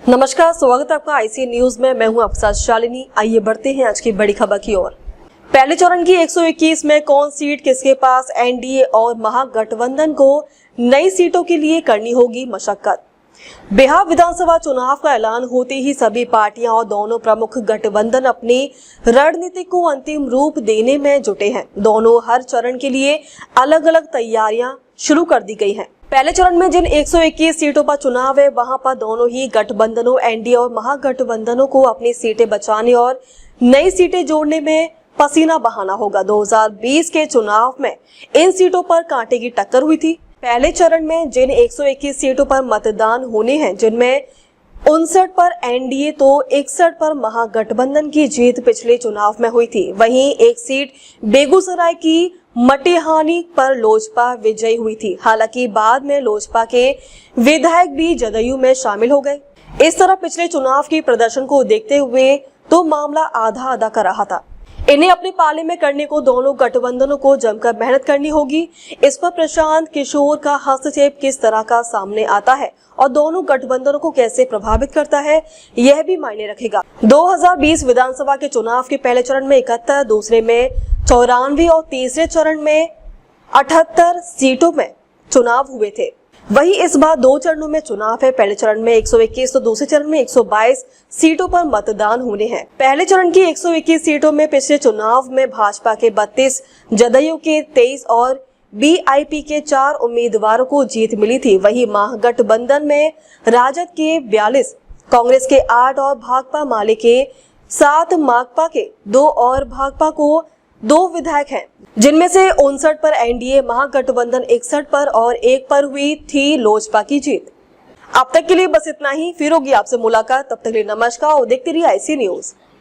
नमस्कार, स्वागत है आपका आईसी न्यूज में। मैं हूं आपके साथ शालिनी। आइए बढ़ते हैं आज की बड़ी खबर की ओर। पहले चरण की 121 में कौन सीट किसके पास? एनडीए और महागठबंधन को नई सीटों के लिए करनी होगी मशक्कत। बिहार विधानसभा चुनाव का ऐलान होते ही सभी पार्टियां और दोनों प्रमुख गठबंधन अपनी रणनीति को अंतिम रूप देने में जुटे हैं। दोनों हर चरण के लिए अलग अलग तैयारियां शुरू कर दी गई हैं। पहले चरण में जिन 121 सीटों पर चुनाव है, वहां पर दोनों ही गठबंधनों एनडीए और महागठबंधनों को अपनी सीटें बचाने और नई सीटें जोड़ने में पसीना बहाना होगा। 2020 के चुनाव में इन सीटों पर कांटे की टक्कर हुई थी। पहले चरण में जिन 121 सीटों पर मतदान होने हैं, जिनमें 59 पर एनडीए तो 61 पर महागठबंधन की जीत पिछले चुनाव में हुई थी। वहीं एक सीट बेगूसराय की मटिहानी पर लोजपा विजयी हुई थी। हालांकि बाद में लोजपा के विधायक भी जदयू में शामिल हो गए। इस तरह पिछले चुनाव की प्रदर्शन को देखते हुए तो मामला आधा आधा का रहा था। इन्हें अपने पाले में करने को दोनों गठबंधनों को जमकर मेहनत करनी होगी। इस पर प्रशांत किशोर का हस्तक्षेप किस तरह का सामने आता है और दोनों गठबंधनों को कैसे प्रभावित करता है, यह भी मायने रखेगा। 2020 विधानसभा के चुनाव के पहले चरण में 71, दूसरे में 94 और तीसरे चरण में 78 सीटों में चुनाव हुए थे। वहीं इस बार 2 चरणों में चुनाव है। पहले चरण में 121 तो दूसरे चरण में 122 सीटों पर मतदान होने हैं। पहले चरण की 121 सीटों में पिछले चुनाव में भाजपा के 32, जदयू के 23 और बीआईपी के 4 उम्मीदवारों को जीत मिली थी। वहीं महागठबंधन में राजद के 42, कांग्रेस के 8 और भाकपा माले के 7, माकपा के 2 और भाकपा को 2 विधायक हैं, जिनमें से 59 पर एनडीए, महागठबंधन 61 पर और 1 पर हुई थी लोजपा की जीत। अब तक के लिए बस इतना ही। फिर होगी आपसे मुलाकात, तब तक के लिए नमस्कार और देखते रहिए आईसी न्यूज।